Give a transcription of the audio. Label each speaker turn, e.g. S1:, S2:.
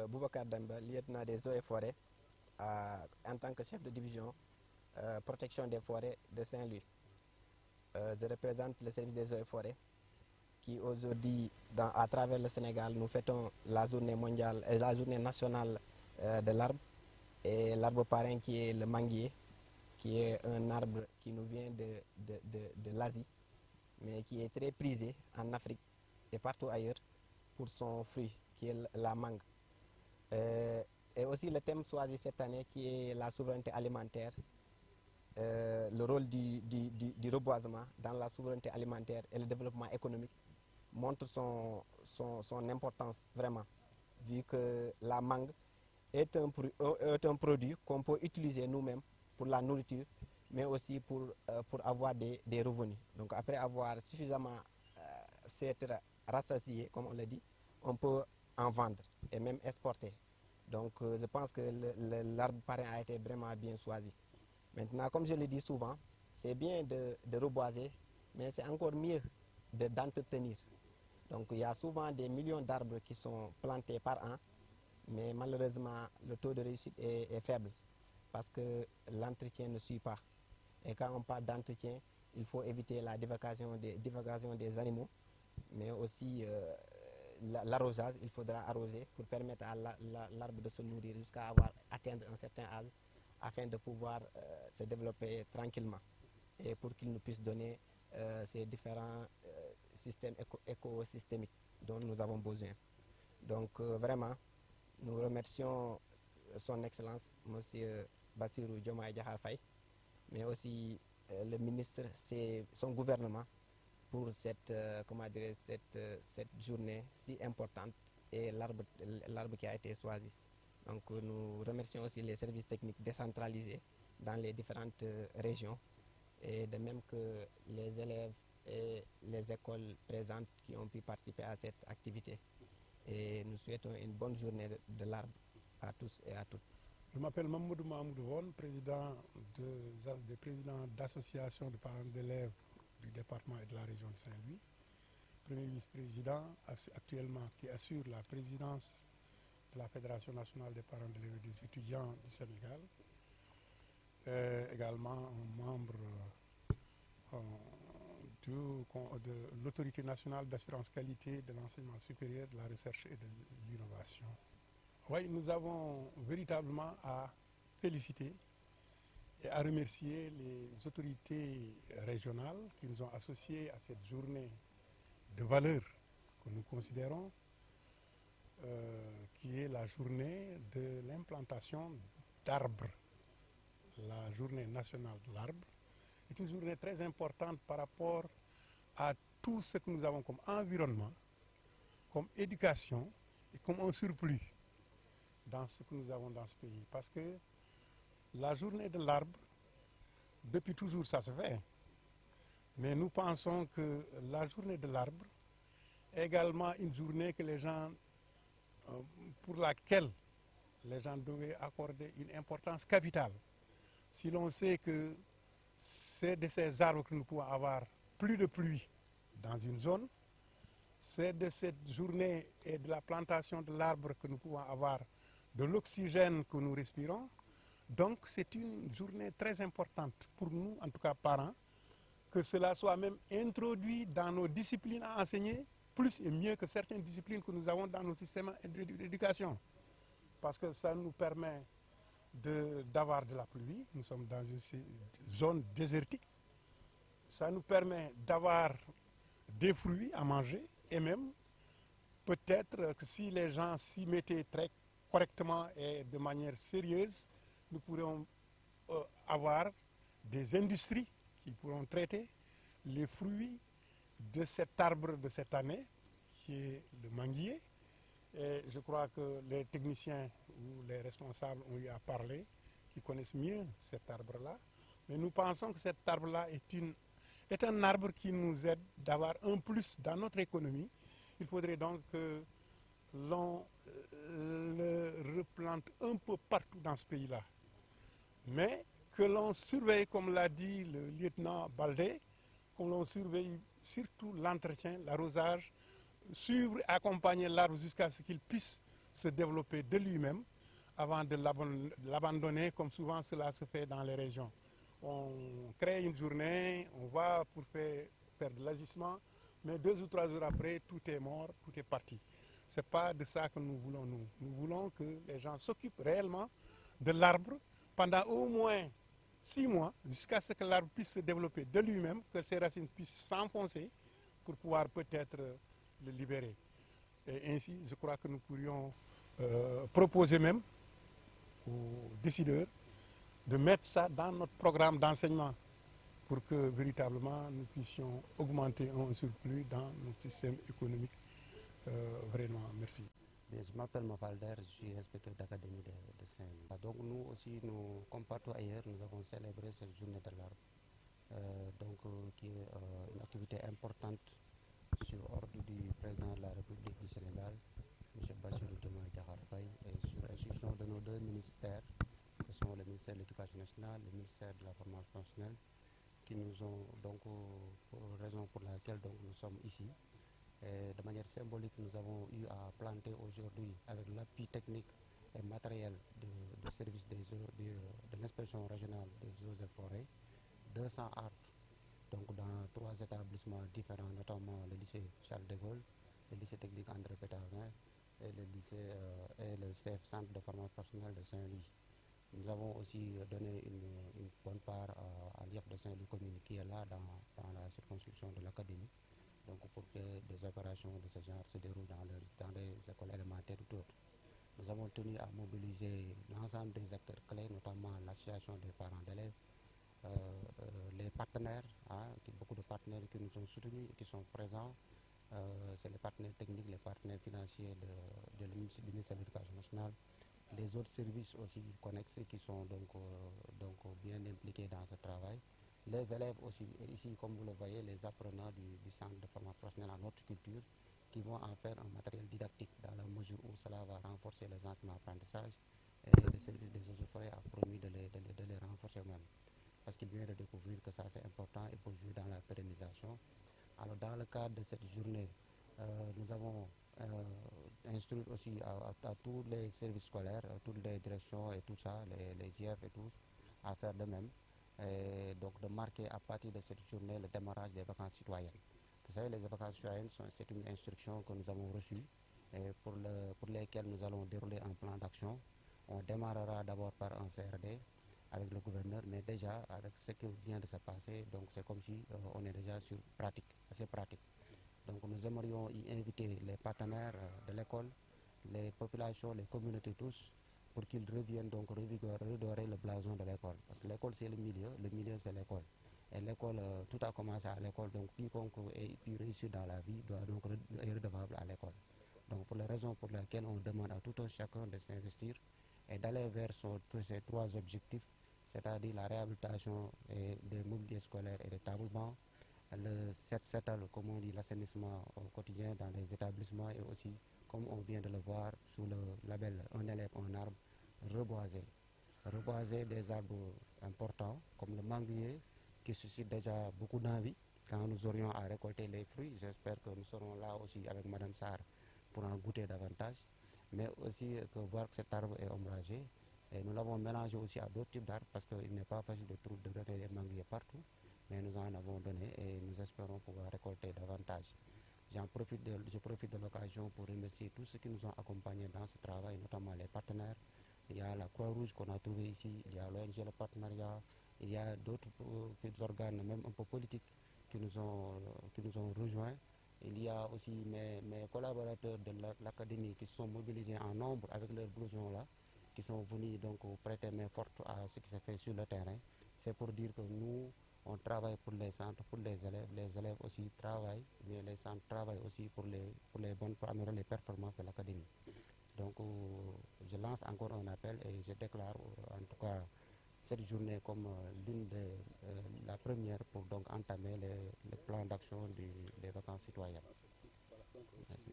S1: Boubacar Demba, lieutenant des eaux et forêts, en tant que chef de division protection des forêts de Saint-Louis. Je représente le service des eaux et forêts qui aujourd'hui, à travers le Sénégal, nous fêtons la journée mondiale et la journée nationale de l'arbre et l'arbre parrain qui est le manguier, qui est un arbre qui nous vient de l'Asie, mais qui est très prisé en Afrique et partout ailleurs pour son fruit, qui est la mangue. Et aussi le thème choisi cette année qui est la souveraineté alimentaire, le rôle du reboisement dans la souveraineté alimentaire et le développement économique montre son importance vraiment, vu que la mangue est un produit qu'on peut utiliser nous-mêmes pour la nourriture, mais aussi pour avoir des revenus. Donc après avoir suffisamment s'être rassasié, comme on l'a dit, on peut en vendre et même exporter. Donc je pense que l'arbre parrain a été vraiment bien choisi. Maintenant, comme je le dis souvent, c'est bien de reboiser, mais c'est encore mieux d'entretenir. Donc il y a souvent des millions d'arbres qui sont plantés par an, mais malheureusement le taux de réussite est faible parce que l'entretien ne suit pas. Et quand on parle d'entretien, il faut éviter la divagation des animaux, mais aussi l'arrosage, il faudra arroser pour permettre à l'arbre de se nourrir jusqu'à atteindre un certain âge afin de pouvoir se développer tranquillement et pour qu'il nous puisse donner ces différents systèmes écosystémiques dont nous avons besoin. Donc vraiment, nous remercions son Excellence, M. Bassirou Diomaye Diakhar Faye, mais aussi le ministre, son gouvernement, pour cette journée si importante et l'arbre qui a été choisi. Donc nous remercions aussi les services techniques décentralisés dans les différentes régions et de même que les élèves et les écoles présentes qui ont pu participer à cette activité. Et nous souhaitons une bonne journée de l'arbre à tous et à toutes.
S2: Je m'appelle Mamoudou Mahmoudou, président d'association de parents d'élèves du département et de la région de Saint-Louis, premier vice-président actuellement qui assure la présidence de la Fédération nationale des parents d'élèves et des étudiants du Sénégal, également un membre de l'autorité nationale d'assurance qualité de l'enseignement supérieur, de la recherche et de l'innovation. Oui, nous avons véritablement à féliciter et à remercier les autorités régionales qui nous ont associés à cette journée de valeur que nous considérons, qui est la journée de l'implantation d'arbres. La journée nationale de l'arbre est une journée très importante par rapport à tout ce que nous avons comme environnement, comme éducation et comme un surplus dans ce que nous avons dans ce pays. Parce que la journée de l'arbre, depuis toujours ça se fait, mais nous pensons que la journée de l'arbre est également une journée que les gens, pour laquelle les gens devaient accorder une importance capitale. Si l'on sait que c'est de ces arbres que nous pouvons avoir plus de pluie dans une zone, c'est de cette journée et de la plantation de l'arbre que nous pouvons avoir de l'oxygène que nous respirons. Donc c'est une journée très importante pour nous, en tout cas parents, que cela soit même introduit dans nos disciplines à enseigner, plus et mieux que certaines disciplines que nous avons dans nos systèmes d'éducation. Parce que ça nous permet d'avoir de la pluie, nous sommes dans une zone désertique, ça nous permet d'avoir des fruits à manger et même peut-être que si les gens s'y mettaient très correctement et de manière sérieuse, nous pourrions avoir des industries qui pourront traiter les fruits de cet arbre de cette année, qui est le manguier. Et je crois que les techniciens ou les responsables ont eu à parler, qui connaissent mieux cet arbre-là. Mais nous pensons que cet arbre-là est un arbre qui nous aide d'avoir un plus dans notre économie. Il faudrait donc que l'on le replante un peu partout dans ce pays-là. Mais que l'on surveille, comme l'a dit le lieutenant Baldé, que l'on surveille surtout l'entretien, l'arrosage, suivre et accompagner l'arbre jusqu'à ce qu'il puisse se développer de lui-même avant de l'abandonner comme souvent cela se fait dans les régions. On crée une journée, on va pour faire de l'agissement, mais 2 ou 3 jours après, tout est mort, tout est parti. Ce n'est pas de ça que nous voulons, nous. Nous voulons que les gens s'occupent réellement de l'arbre pendant au moins 6 mois, jusqu'à ce que l'arbre puisse se développer de lui-même, que ses racines puissent s'enfoncer pour pouvoir peut-être le libérer. Et ainsi, je crois que nous pourrions proposer même aux décideurs de mettre ça dans notre programme d'enseignement pour que véritablement nous puissions augmenter un surplus dans notre système économique. Vraiment, merci.
S3: Bien, je m'appelle Mafalder, je suis inspecteur d'académie de Saint-Louis. Donc nous aussi, comme partout ailleurs, nous avons célébré cette journée de l'arbre, qui est une activité importante sur ordre du président de la République du Sénégal, M. Bassirou Diomaye Diakhar Faye, et sur instruction de nos 2 ministères, que sont le ministère de l'Éducation nationale et le ministère de la formation professionnelle, qui nous ont donc, raison pour laquelle donc, nous sommes ici. Et de manière symbolique, nous avons eu à planter aujourd'hui, avec l'appui technique et matériel de service de l'inspection régionale des eaux et forêts, 200 arbres, donc dans 3 établissements différents, notamment le lycée Charles de Gaulle, le lycée technique André Pétavin et le lycée et le CF, Centre de formation professionnelle de Saint-Louis. Nous avons aussi donné une bonne part à l'IEF de Saint-Louis commune qui est là dans la circonscription de l'académie. Donc pour que des opérations de ce genre se déroulent dans les écoles élémentaires ou d'autres. Nous avons tenu à mobiliser l'ensemble des acteurs clés, notamment l'association des parents d'élèves, les partenaires, beaucoup de partenaires qui nous ont soutenus et qui sont présents. C'est les partenaires techniques, les partenaires financiers du ministère de l'Éducation nationale, les autres services aussi connexes qui sont donc bien impliqués dans ce travail. Les élèves aussi, ici comme vous le voyez, les apprenants du centre de formation professionnelle en horticulture, qui vont en faire un matériel didactique dans la mesure où cela va renforcer les enseignements-apprentissages. Et le service des eaux et forêts a promis de les renforcer même. Parce qu'il vient de découvrir que ça c'est important et pour jouer dans la pérennisation. Alors dans le cadre de cette journée, nous avons instruit aussi à tous les services scolaires, à toutes les directions et tout ça, les IF et tout, à faire de même. Et donc de marquer à partir de cette journée le démarrage des vacances citoyennes. Vous savez, les vacances citoyennes, c'est une instruction que nous avons reçue et pour lesquelles nous allons dérouler un plan d'action. On démarrera d'abord par un CRD avec le gouverneur, mais déjà avec ce qui vient de se passer, donc c'est comme si on est déjà sur pratique, assez pratique. Donc nous aimerions y inviter les partenaires de l'école, les populations, les communautés tous, pour qu'ils reviennent donc redorer le blason de l'école. Parce que l'école c'est le milieu c'est l'école. Et l'école, tout a commencé à l'école, donc quiconque ait pu réussir dans la vie doit donc être redevable à l'école. Donc pour les raisons pour lesquelles on demande à tout un chacun de s'investir et d'aller vers ces 3 objectifs, c'est-à-dire la réhabilitation des mobiliers scolaires et des tables bancs, le setal, comme on dit, l'assainissement au quotidien dans les établissements et aussi, comme on vient de le voir, sous le label Un élève, un arbre, reboiser. Reboiser des arbres importants comme le manguier qui suscite déjà beaucoup d'envie. Quand nous aurions à récolter les fruits, j'espère que nous serons là aussi avec Madame Sarr pour en goûter davantage, mais aussi que voir que cet arbre est ombragé. Et nous l'avons mélangé aussi à d'autres types d'arbres parce qu'il n'est pas facile de donner des manguiers partout, mais nous en avons donné et nous espérons pouvoir récolter davantage. Je profite de l'occasion pour remercier tous ceux qui nous ont accompagnés dans ce travail, notamment les partenaires. Il y a la Croix-Rouge qu'on a trouvée ici, il y a l'ONG Le Partenariat, il y a d'autres organes, même un peu politiques, qui nous ont rejoints. Il y a aussi mes collaborateurs de l'académie qui se sont mobilisés en nombre avec leurs blousons là, qui sont venus donc prêter main forte à ce qui se fait sur le terrain. C'est pour dire que nous, on travaille pour les centres, pour les élèves aussi travaillent, mais les centres travaillent aussi pour améliorer les performances de l'académie. Donc je lance encore un appel et je déclare en tout cas cette journée comme la première pour donc entamer le plan d'action des vacances citoyennes. Merci.